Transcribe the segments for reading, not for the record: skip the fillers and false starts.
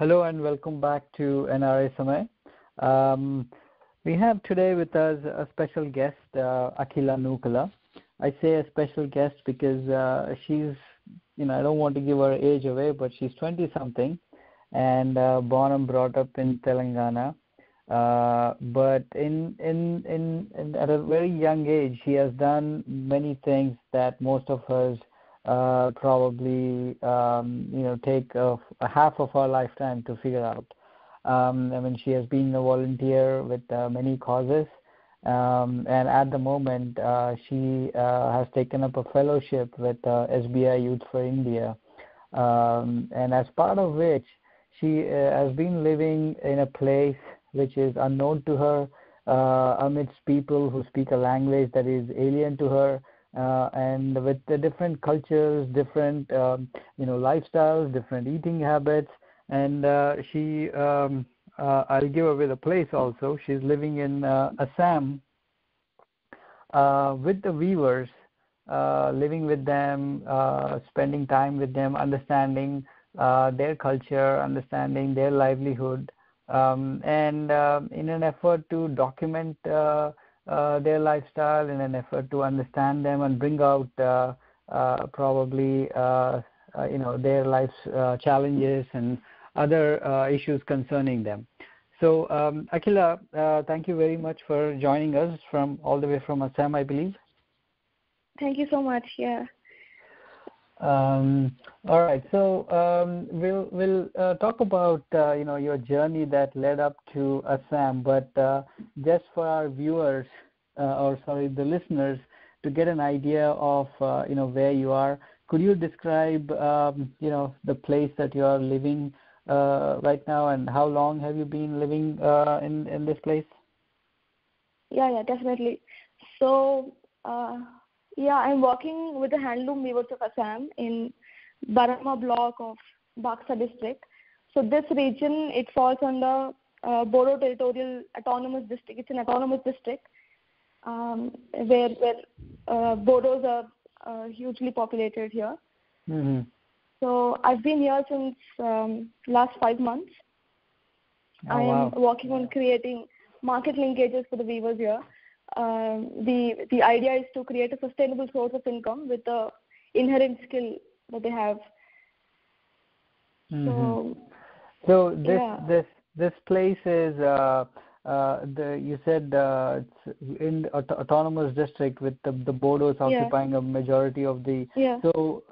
Hello and welcome back to NRSMA. We have today with us a special guest, Akhila Nookala. I say a special guest because she's, I don't want to give her age away, but she's 20-something and born and brought up in Telangana. But at a very young age, she has done many things that most of us probably take a half of our lifetime to figure out. She has been a volunteer with many causes, and at the moment she has taken up a fellowship with SBI Youth for India, and as part of which she has been living in a place which is unknown to her, amidst people who speak a language that is alien to her, and with the different cultures, different lifestyles, different eating habits, and I'll give away the place also. She's living in Assam with the weavers, living with them, spending time with them, understanding their culture, understanding their livelihood, and in an effort to document their lifestyle, in an effort to understand them and bring out probably their life's challenges and other issues concerning them. So Akilah, thank you very much for joining us all the way from Assam, I believe. Thank you so much. Yeah. All right. So we'll talk about your journey that led up to Assam, but just for our viewers, the listeners, to get an idea of where you are, could you describe the place that you are living right now, and how long have you been living in this place? Yeah, definitely. So. I'm working with the handloom weavers of Assam in Barama block of Baksa district. So this region, it falls under Bodo Territorial Autonomous District. It's an autonomous district where Bodos are hugely populated here. Mm-hmm. So I've been here since last 5 months. Oh, I am wow. working on creating market linkages for the weavers here. The idea is to create a sustainable source of income with the inherent skill that they have. Mm-hmm. So this place is you said it's in autonomous district with the Bodos occupying a majority of the. Yeah. So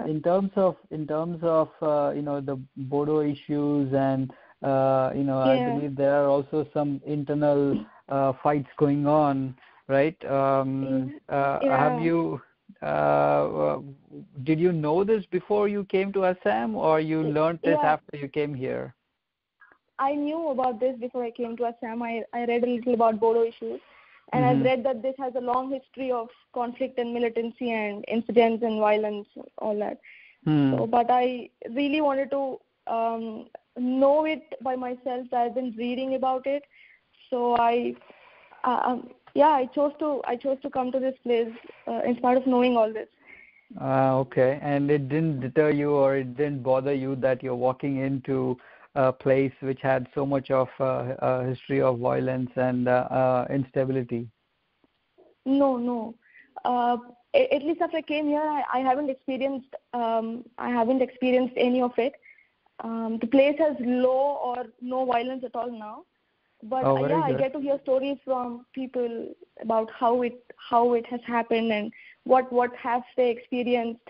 in terms of the Bodo issues and I believe there are also some internal fights going on, right? Have you? Did you know this before you came to Assam, or you learned this after you came here? I knew about this before I came to Assam. I read a little about Bodo issues, and I've read that this has a long history of conflict and militancy and incidents and violence, all that. So, but I really wanted to know it by myself rather than reading about it. So I chose to come to this place in spite of knowing all this. Okay, and it didn't deter you, or it didn't bother you that you're walking into a place which had so much of a history of violence and instability? No. At least after I came here, I haven't experienced any of it. The place has low or no violence at all now. But I get to hear stories from people about how it has happened and what have they experienced.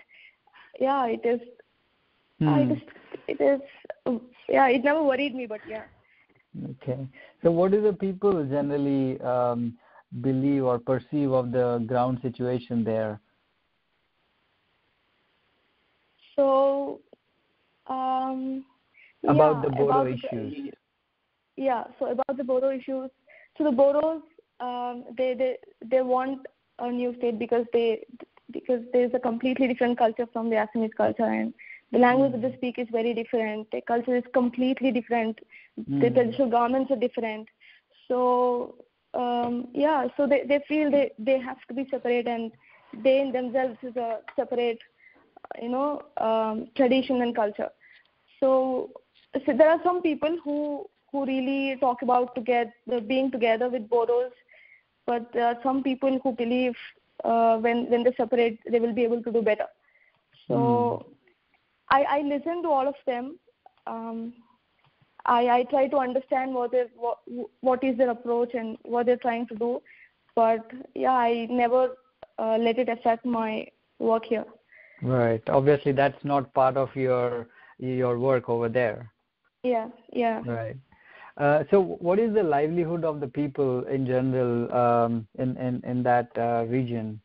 Yeah, it is. It never worried me, but yeah. Okay. So what do the people generally believe or perceive of the ground situation there? So about the Bodo issues. So about the Bodo issues. So the Bodos, they want a new state because there's a completely different culture from the Assamese culture, and the language that they speak is very different. Their culture is completely different. The traditional garments are different. So so they feel they have to be separate, and they in themselves is a separate tradition and culture. So so there are some people who really talk about being together with boros, but there are some people who believe when they separate, they will be able to do better. So I listen to all of them. I try to understand what is their approach and what they're trying to do. But yeah, I never let it affect my work here. Right. Obviously, that's not part of your work over there. Yeah. Right. So what is the livelihood of the people in general in that region?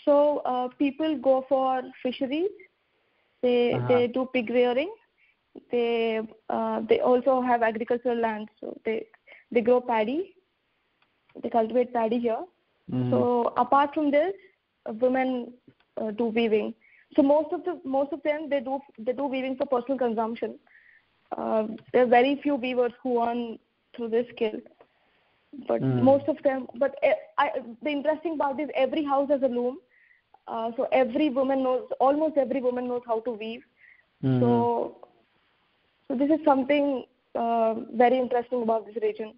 So people go for fisheries. They do pig rearing. They also have agricultural land. So they grow paddy. They cultivate paddy here. So apart from this, women do weaving. So most of them they do weaving for personal consumption. There are very few weavers who earn through this skill, but most of them. But the interesting part is every house has a loom, so almost every woman knows how to weave. So this is something very interesting about this region.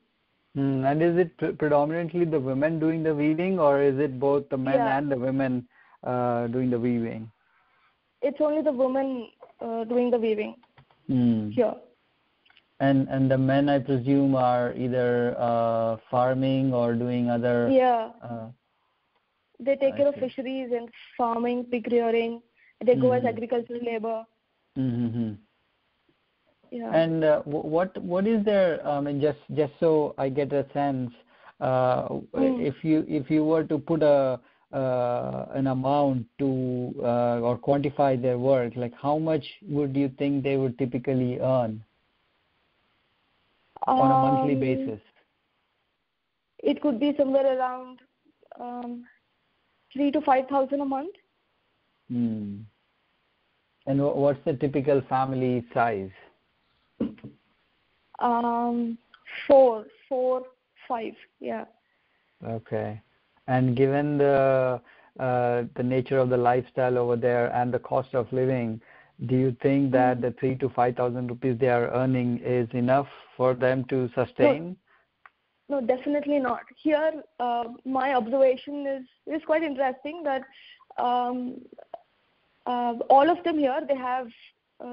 And is it predominantly the women doing the weaving, or is it both the men and the women doing the weaving? It's only the women doing the weaving here. And the men, I presume, are either farming or doing other. They take care of fisheries and farming, pig rearing. They go as agricultural labor. Yeah. And what is there? I mean, just so I get a sense, if you were to put an amount to or quantify their work, like how much would you think they would typically earn on a monthly basis? It could be somewhere around 3,000 to 5,000 a month. And what's the typical family size? 4, 5, yeah. Okay. And given the nature of the lifestyle over there and the cost of living, do you think that the 3,000 to 5,000 rupees they are earning is enough for them to sustain? No, definitely not. Here, my observation is quite interesting that all of them here, they have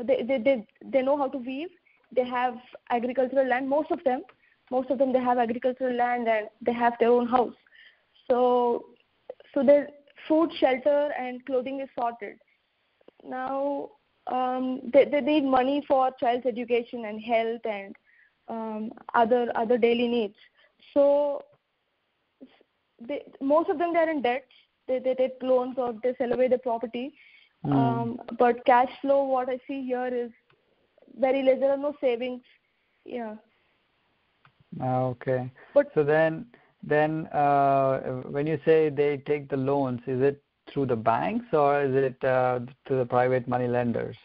they know how to weave. They have agricultural land. Most of them they have agricultural land and they have their own house. So their food, shelter, and clothing is sorted. Now they need money for child's education and health and other daily needs. So most of them they are in debt. They take loans or they sell away their property. But cash flow, what I see here is very less. There are no savings. Yeah. Okay. But so then when you say they take the loans, is it through the banks or is it through the private money lenders?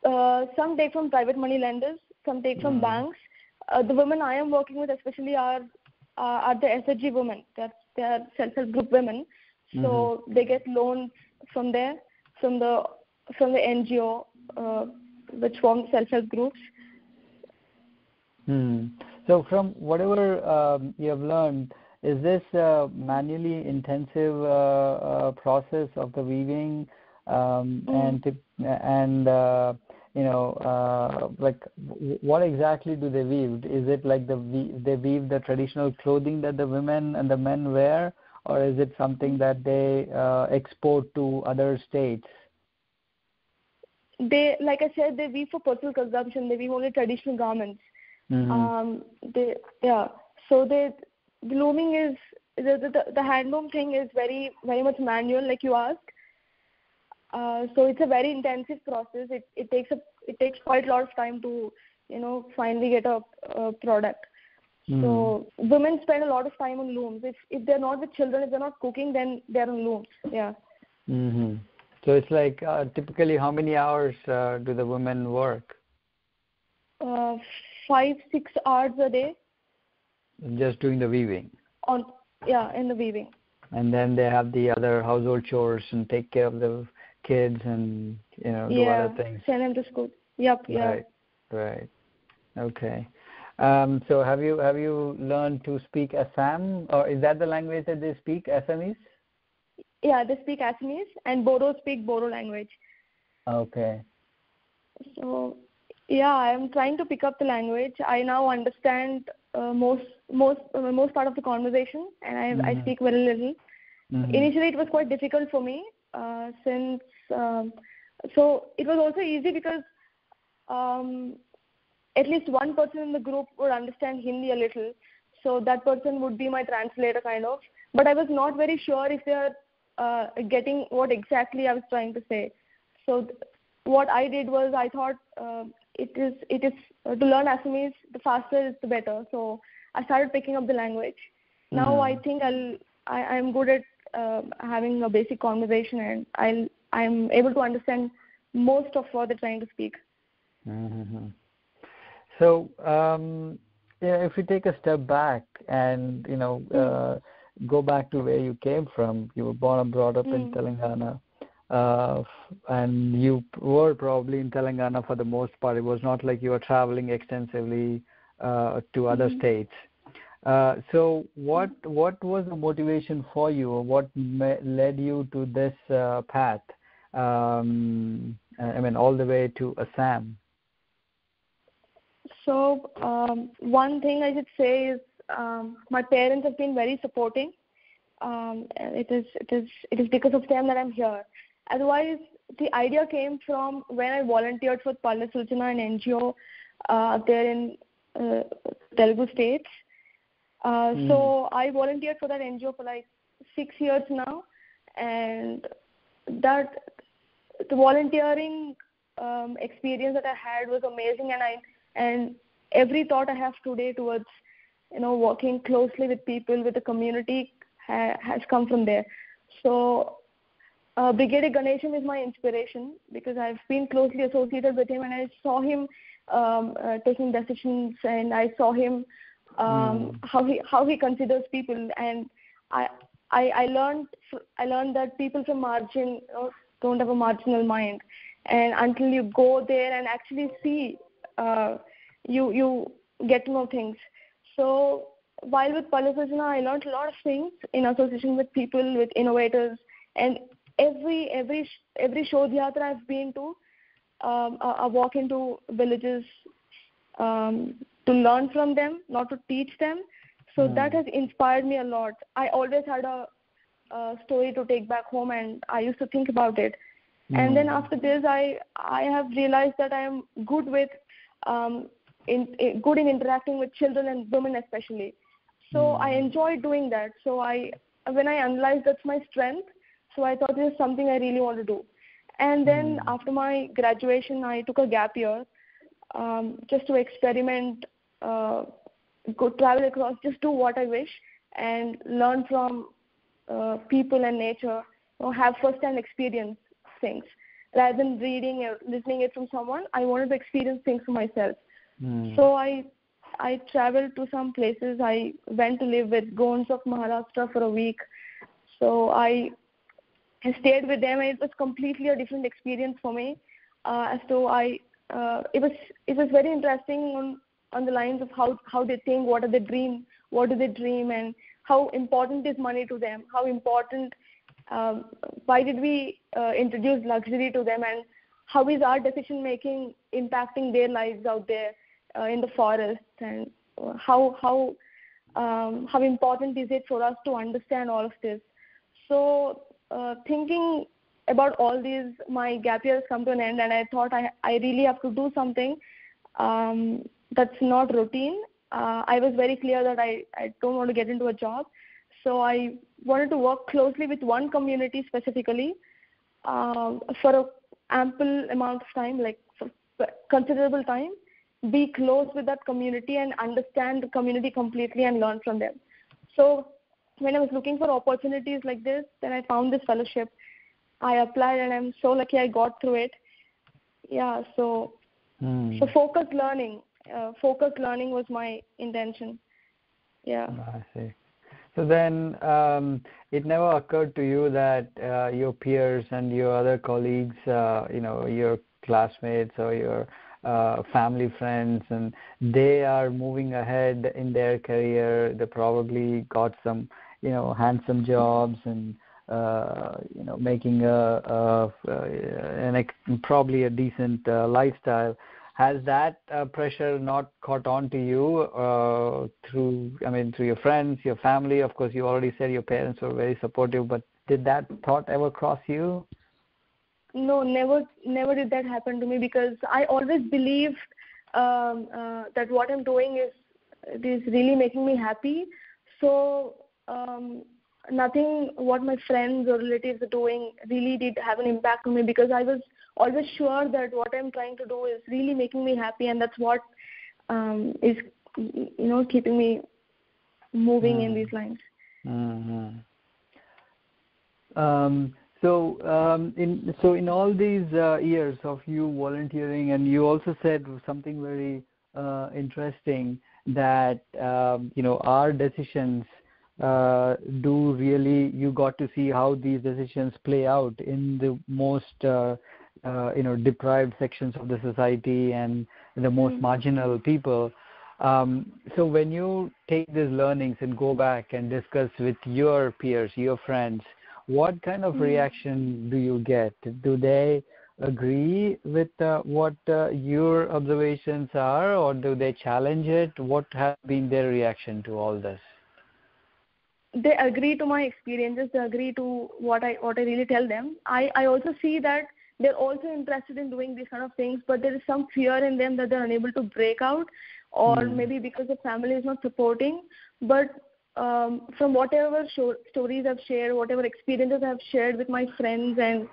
Some take from private money lenders. Some take from banks. The women I am working with especially are the SHG women. They are self-help group women. So they get loans from there, from the NGO, which forms self-help groups. So from whatever you have learned, is this a manually intensive process of the weaving, like what exactly do they weave? Is it like they weave the traditional clothing that the women and the men wear, or is it something that they export to other states? They, like I said, they weave for personal consumption. They weave only traditional garments. So the looming is the handloom thing is very very much manual, like you asked. So it's a very intensive process. It takes quite a lot of time to finally get a product. So women spend a lot of time on looms. If they're not with children, if they're not cooking, then they're on looms. Yeah. So it's like typically how many hours do the women work? 5-6 hours a day. Just doing the weaving. In the weaving. And then they have the other household chores and take care of the kids and do other things. Send them to school. Yep. Yeah. Right. Right. Okay. So have you learned to speak Assam, or is that the language that they speak, Assamese? Yeah, they speak Assamese, and Bodo speak Bodo language. Okay. So yeah, I am trying to pick up the language. I now understand most part of the conversation, and I speak very little. Initially, it was quite difficult for me since. So it was also easy because at least one person in the group would understand Hindi a little, so that person would be my translator kind of. But I was not very sure if they are getting what exactly I was trying to say. So what I did was I thought it is to learn Assamese, the faster is the better. So I started picking up the language. Now I think I'm good at having a basic conversation, and I'm able to understand most of what they're trying to speak. So if we take a step back and go back to where you came from, you were born and brought up in Telangana, and you were probably in Telangana for the most part. It was not like you were traveling extensively to other states. So what was the motivation for you, or what led you to this path? I mean, all the way to Assam. So one thing I should say is my parents have been very supporting. It is because of them that I'm here. Otherwise, the idea came from when I volunteered for Palya Sulchana, an NGO there in Telugu states. So I volunteered for that NGO for like 6 years now, and that the volunteering experience that I had was amazing, and every thought I have today towards working closely with people, with the community has come from there. So Brigadier Ganesham is my inspiration because I've been closely associated with him, and I saw him taking decisions, and I saw him how he considers people, and I learned that people from margin don't have a marginal mind, and until you go there and actually see, you get to know things. So while with Palya Sulchana, I learned a lot of things in association with people, with innovators, and every Shodh Yatra I've been to, I walk into villages to learn from them, not to teach them. So that has inspired me a lot. I always had a story to take back home, and I used to think about it. And then after this, I have realized that I am good with good in interacting with children and women especially. So I enjoy doing that. So when I analyzed that's my strength, so I thought this is something I really want to do. And then after my graduation, I took a gap year just to experiment, go travel across, just do what I wish, and learn from people and nature, have first-hand experience things. Rather than reading or listening it from someone, I wanted to experience things for myself. So I traveled to some places. I went to live with Gonds of Maharashtra for a week. So I stayed with them, and it was completely a different experience for me. So it was very interesting on the lines of how they think, what do they dream, and how important is money to them, how important, why did we introduce luxury to them, and how is our decision making impacting their lives out there in the forest, and how important is it for us to understand all of this. So thinking about all these, my gap years come to an end, and I thought I really have to do something that's not routine. I was very clear that I don't want to get into a job. So I wanted to work closely with one community specifically for an ample amount of time, like for considerable time, be close with that community and understand the community completely and learn from them. So when I was looking for opportunities like this, then I found this fellowship. I applied, and I'm so lucky I got through it. Yeah, so focused learning was my intention. Yeah. I see. So then it never occurred to you that your peers and your other colleagues, your classmates or your family, friends, and they are moving ahead in their career. They probably got some, handsome jobs and, making probably a decent lifestyle. Has that pressure not caught on to you through your friends, your family? Of course, you already said your parents were very supportive, but did that thought ever cross you? No, never did that happen to me, because I always believed that what I'm doing is really making me happy. So nothing what my friends or relatives are doing really did have an impact on me, because I was always sure that what I'm trying to do is really making me happy, and that's what is keeping me moving in these lines. Mm-hmm. So in all these years of you volunteering, and you also said something very interesting, that our decisions do really, you got to see how these decisions play out in the most deprived sections of the society and the most marginal people. So when you take these learnings and go back and discuss with your peers, your friends, what kind of reaction do you get? Do they agree with what your observations are, or do they challenge it? What has been their reaction to all this? They agree to my experiences. They agree to what I really tell them. I also see that they're also interested in doing these kind of things, but there is some fear in them that they're unable to break out, or maybe because the family is not supporting. But from whatever stories I've shared, whatever experiences I've shared with my friends and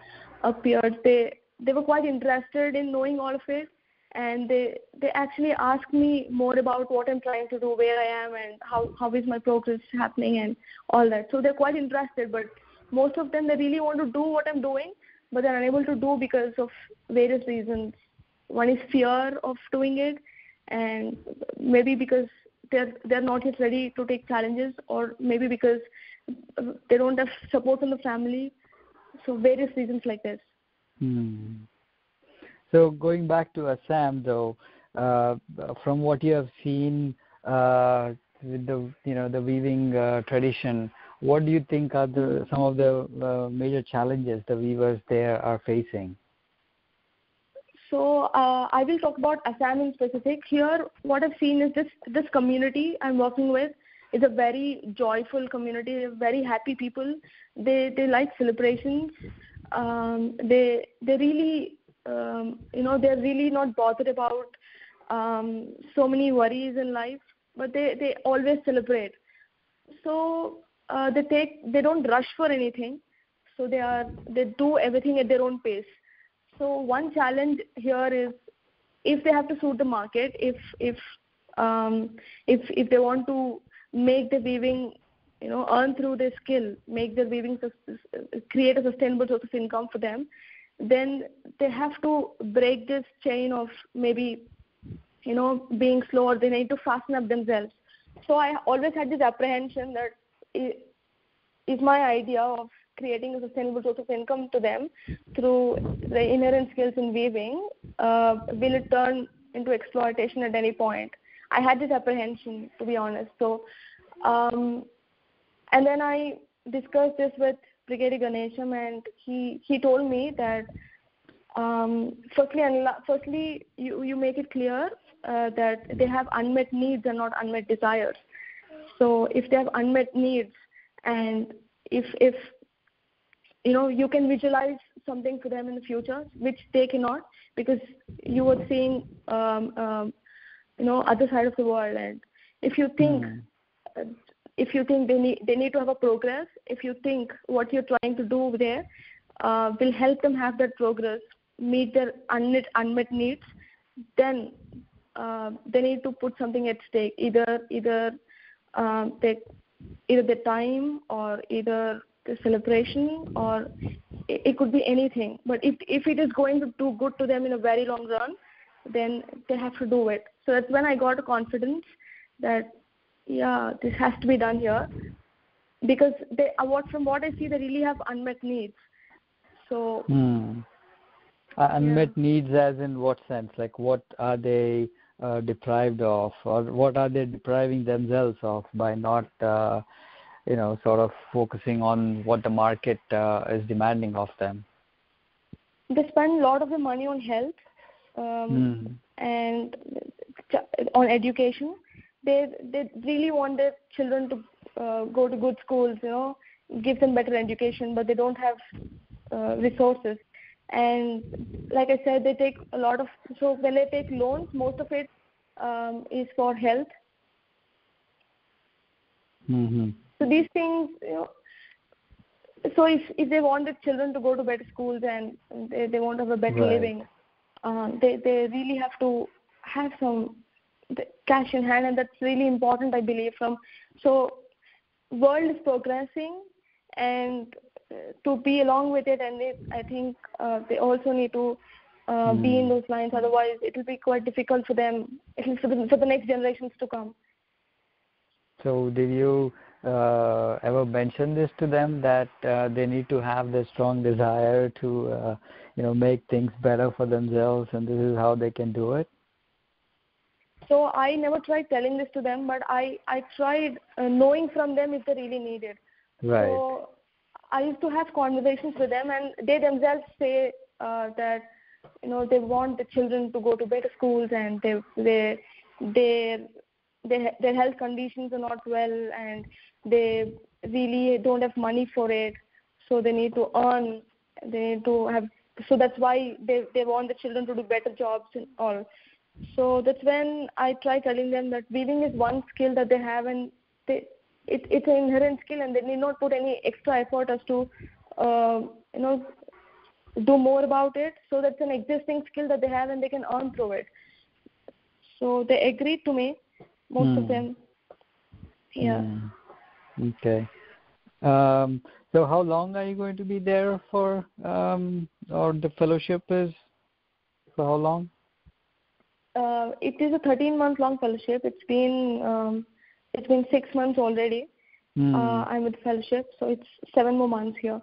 peers, they were quite interested in knowing all of it, and they actually ask me more about what I'm trying to do, where I am, and how is my progress happening and all that. So they're quite interested, but most of them, they really want to do what I'm doing, but they're unable to do because of various reasons. One is fear of doing it, and maybe because they're not yet ready to take challenges, or maybe because they don't have support from the family. So various reasons like this. So going back to Assam, though, from what you have seen with the weaving tradition, what do you think are some of the major challenges the weavers there are facing? So I will talk about Assam in specific. Here, what I've seen is this community I'm working with is a very joyful community, very happy people. They like celebrations. They really they're really not bothered about so many worries in life, but they always celebrate. So they don't rush for anything. So they do everything at their own pace. So one challenge here is if they have to suit the market, if they want to make the weaving, earn through their skill, make their weaving create a sustainable source of income for them, then they have to break this chain of maybe being slow, or they need to fasten up themselves. So I always had this apprehension that is my idea of creating a sustainable source of income to them through the inherent skills in weaving, will it turn into exploitation at any point? I had this apprehension, to be honest. So, and then I discussed this with Brigadier Ganesham, and he told me that firstly, you make it clear that they have unmet needs and not unmet desires. So if they have unmet needs, and if you can visualize something for them in the future, which they cannot, because you were seeing other side of the world, and if you think they need to have a progress, if you think what you're trying to do there will help them have that progress, meet their unmet needs, then they need to put something at stake, either the time, or either the celebration, or it could be anything. But if it is going to do good to them in a very long run, then they have to do it. So that's when I got a confidence that this has to be done here, because from what I see, they really have unmet needs. So Unmet needs as in what sense? Like what are they deprived of, or what are they depriving themselves of by not, sort of focusing on what the market is demanding of them? They spend a lot of the money on health and on education. They really want their children to go to good schools, give them better education, but they don't have resources. And like I said, they take a lot of, so when they take loans, most of it is for health. So these things, so if they want the children to go to better schools and they want to have a better living, they really have to have some cash in hand, and that's really important, I believe. So world is progressing, and to be along with it, and I think they also need to be in those lines. Otherwise, it will be quite difficult for them, at least for the next generations to come. So did you ever mention this to them, that they need to have this strong desire to make things better for themselves, and this is how they can do it? So I never tried telling this to them, but I tried knowing from them if they really need it. Right. So I used to have conversations with them, and they themselves say that they want the children to go to better schools, and their health conditions are not well, and they really don't have money for it. So they need to earn. They need to have. So that's why they want the children to do better jobs and all. So that's when I try telling them that weaving is one skill that they have, and it's an inherent skill, and they need not put any extra effort as to do more about it. So that's an existing skill that they have, and they can earn through it. So they agreed to me, most of them. Yeah. Okay. So how long are you going to be there for, or the fellowship is for how long? It is a 13-month-long fellowship. It's been 6 months already. I'm with fellowship, so it's 7 more months here.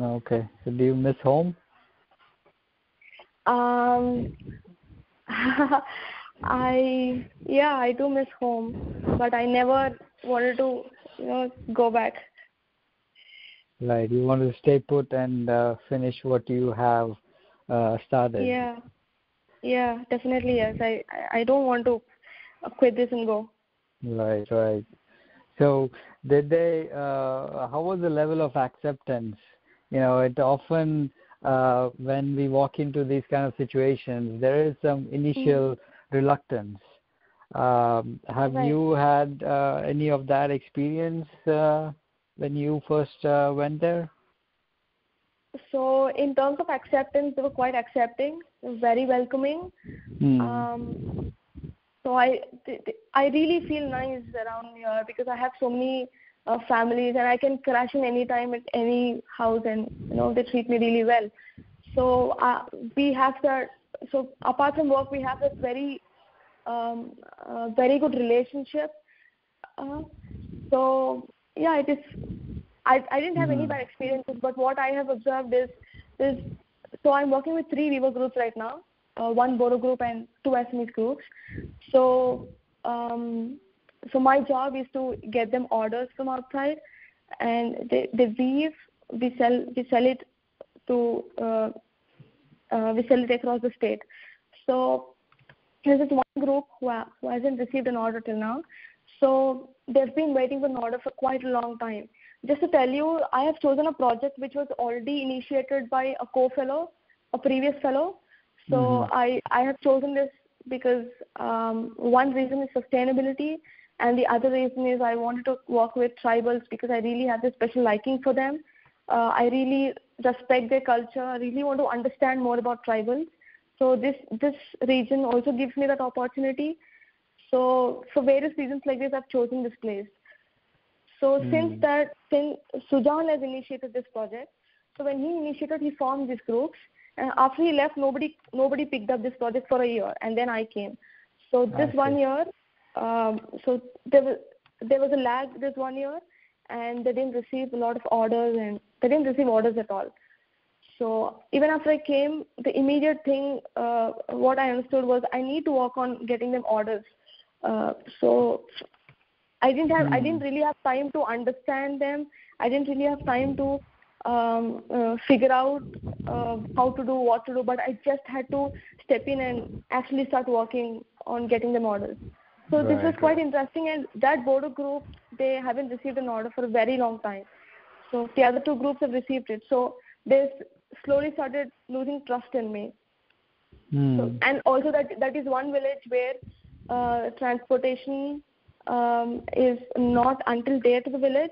Okay. So do you miss home? I do miss home, but I never wanted to go back. Right. You want to stay put and finish what you have started. Yeah, definitely, yes. I don't want to quit this and go. Right. So did they, how was the level of acceptance? It often, when we walk into these kind of situations, there is some initial reluctance. Have you had any of that experience when you first went there? So in terms of acceptance, they were quite accepting, very welcoming. So I really feel nice around here, because I have so many families, and I can crash in any time at any house, and they treat me really well. So we have that. So apart from work, we have a very good relationship. So yeah, it is. I didn't have any bad experiences, but what I have observed is so I'm working with 3 Weaver groups right now, 1 Bodo group and 2 Assamese groups. So my job is to get them orders from outside, and they weave. We sell it across the state. So there's this one group who hasn't received an order till now. So they've been waiting for an order for quite a long time. Just to tell you, I have chosen a project which was already initiated by a co-fellow, a previous fellow. So I have chosen this because one reason is sustainability, and the other reason is I wanted to work with tribals because I really have this special liking for them. I really respect their culture. I really want to understand more about tribals. So this region also gives me that opportunity. So for various reasons like this, I've chosen this place. So since Sujan has initiated this project, so when he initiated, he formed these groups. And after he left, nobody picked up this project for a year, and then I came. So this 1 year, so there was a lag this 1 year, and they didn't receive a lot of orders, and they didn't receive orders at all. So even after I came, the immediate thing, what I understood was I need to work on getting them orders. So I didn't really have time to understand them. I didn't really have time to figure out how to do, what to do, but I just had to step in and actually start working on getting them orders. So this was quite interesting, and that Bodo group, they haven't received an order for a very long time. So the other two groups have received it. So they slowly started losing trust in me. So, and also that is one village where transportation is not until there to the village.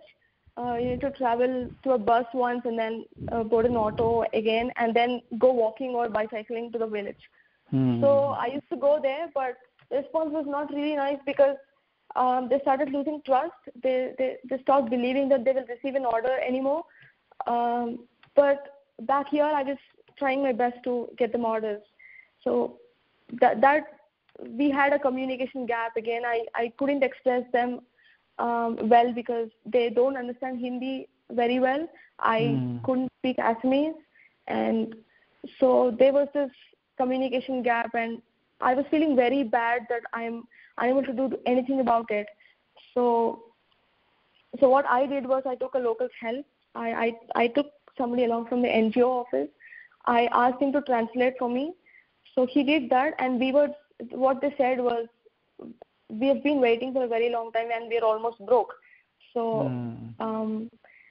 You need to travel to a bus once and then board an auto again and then go walking or bicycling to the village. So I used to go there, but the response was not really nice because they started losing trust. They stopped believing that they will receive an order anymore. But back here, I was trying my best to get them orders. So that we had a communication gap again. I couldn't express them well because they don't understand Hindi very well. I couldn't speak Assamese, and so there was this communication gap, and I was feeling very bad that I'm unable to do anything about it. So what I did was I took a local help. I took somebody along from the NGO office. I asked him to translate for me. So he did that, and what they said was, we have been waiting for a very long time and we are almost broke. So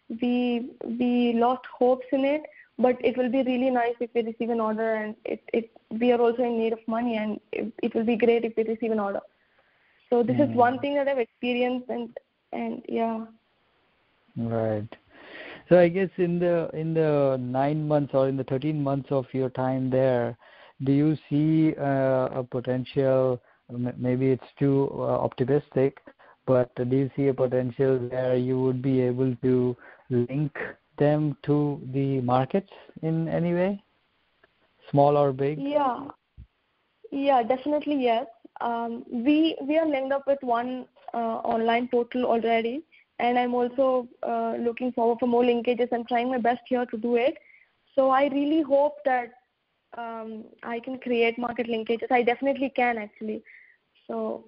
we lost hopes in it, but it will be really nice if we receive an order, and we are also in need of money, and it will be great if we receive an order. So this is one thing that I've experienced, and yeah. Right. So I guess in the 9 months or in the 13 months of your time there, do you see a potential? Maybe it's too optimistic, but do you see a potential where you would be able to link them to the markets in any way, small or big? Yeah, definitely yes. We are linked up with one online portal already, and I'm also looking forward for more linkages. I'm trying my best here to do it. So I really hope that I can create market linkages. I definitely can actually. So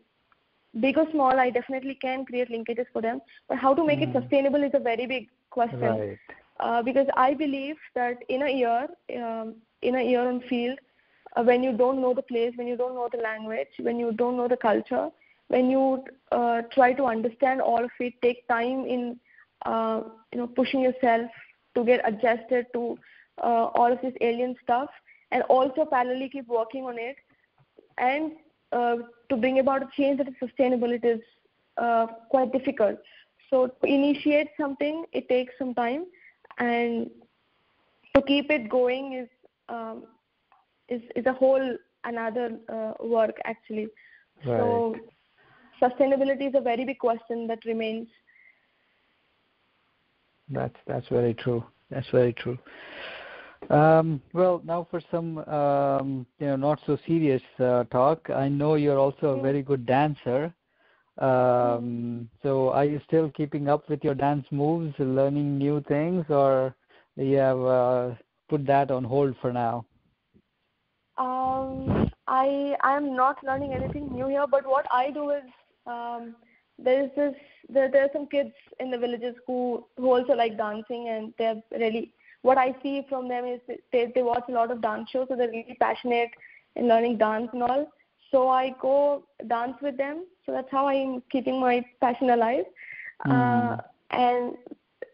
big or small, I definitely can create linkages for them. But how to make it sustainable is a very big question. Right. Because I believe that in a year on field, when you don't know the place, when you don't know the language, when you don't know the culture, when you try to understand all of it, take time in pushing yourself to get adjusted to all of this alien stuff, and also parallelly keep working on it, and to bring about a change that is sustainable, it is quite difficult. So to initiate something, it takes some time, and to keep it going is a whole another work actually. Right. So sustainability is a very big question that remains. That's very true. That's very true. Well, now for some not so serious talk. I know you're also a very good dancer. So are you still keeping up with your dance moves, learning new things, or you have put that on hold for now? I am not learning anything new here, but what I do is there are some kids in the villages who also like dancing, and they're really, what I see from them is they watch a lot of dance shows, so they're really passionate in learning dance and all. So I go dance with them. So that's how I'm keeping my passion alive. And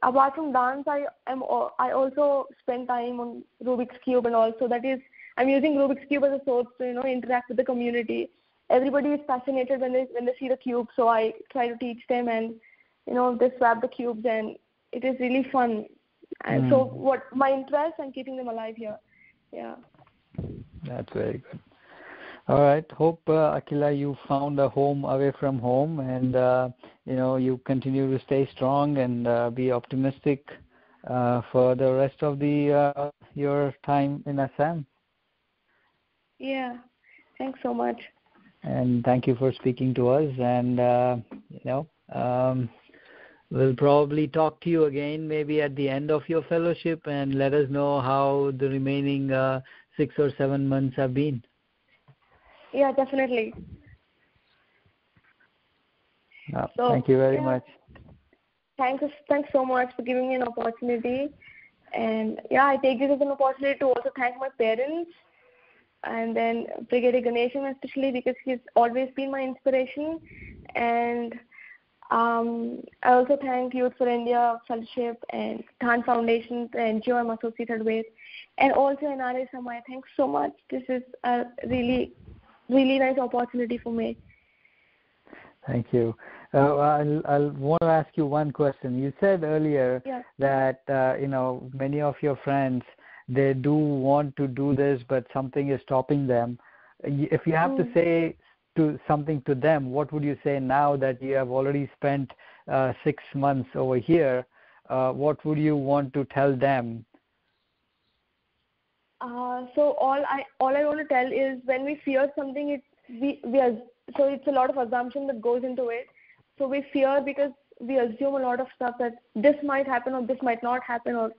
apart from dance, I also spend time on Rubik's Cube, and also that is, I'm using Rubik's Cube as a source to interact with the community. Everybody is fascinated when they see the cube, so I try to teach them, and they swap the cubes, and it is really fun. And so what my interest, I'm keeping them alive here. Yeah. That's very good. All right. Hope Akilah, you found a home away from home, and you continue to stay strong and be optimistic for the rest of your time in Assam. Yeah. Thanks so much. And thank you for speaking to us. And We'll probably talk to you again maybe at the end of your fellowship and let us know how the remaining 6 or 7 months have been. Yeah, definitely. So, thank you very much. Thanks so much for giving me an opportunity. And I take this as an opportunity to also thank my parents, and then Brigadier Ganeshan especially, because he's always been my inspiration. And I also thank Youth for India Fellowship and Khan Foundation, the NGO I'm associated with, and also NRA Samay. Thanks so much. This is a really, really nice opportunity for me. Thank you. I'll want to ask you one question. You said earlier that many of your friends, they do want to do this, but something is stopping them. If you have to say something to them, what would you say now that you have already spent 6 months over here? What would you want to tell them? So all I want to tell is, when we fear something, it's a lot of assumption that goes into it. So we fear because we assume a lot of stuff, that this might happen or this might not happen, or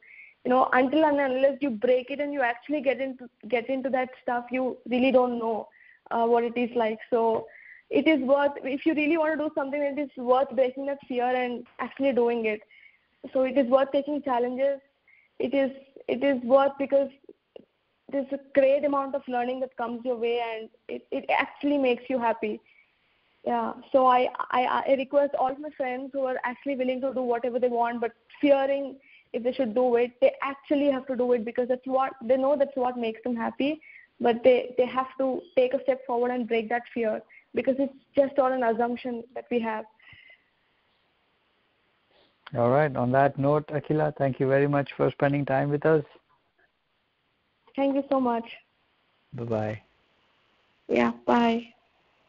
until and unless you break it and you actually get into that stuff, you really don't know what it is like. So it is worth, if you really want to do something, it is worth breaking that fear and actually doing it. So it is worth taking challenges. It is worth, because there's a great amount of learning that comes your way, and it actually makes you happy. Yeah. So I request all my friends who are actually willing to do whatever they want, but fearing if they should do it, they actually have to do it, because that's what they know, that's what makes them happy. But they have to take a step forward and break that fear, because it's just all an assumption that we have. All right. On that note, Akilah, thank you very much for spending time with us. Thank you so much. Bye-bye. Yeah, bye.